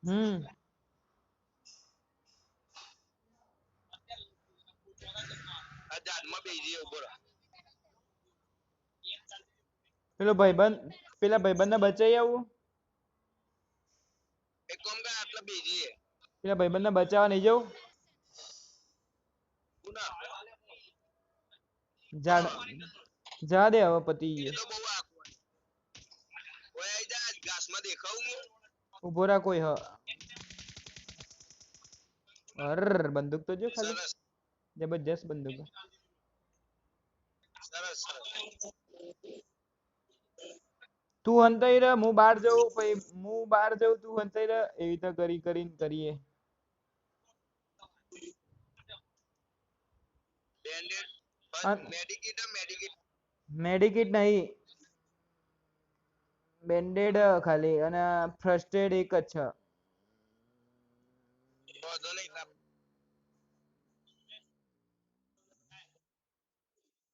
હમ આ જાનમાં બેસી ઉભો રહો. પેલો ભાઈબંધ પેલા ભાઈબંધ ને બચાઈ આવું. એક કામ કર આટલા બેસી પેલા ભાઈબંધ ને બચાવવા નહીં જવું. પુના જા જા દે હવે પતી એ ગયું. તો બહુ આકવા ઓય આઈ જા ઘાસમાં દેખાવું હું ઉભો રા કોઈ હ અર બંદૂક તો જો ખાલી સરસ જબરજસ્ત બંદૂક. સરસ સરસ તું હંતાઈ રહ હું બહાર જઉં પછી હું બહાર જઉં તું હંતાઈ રહ એવી રીતે કરી કરીને કરીએ. બેન્ડેડ મેડિકેટ મેડિકેટ મેડિકિટ નહીં બેન્ડેડ ખાલી અને ફર્સ્ટ એડ એક જ છે. વાંધો નહીં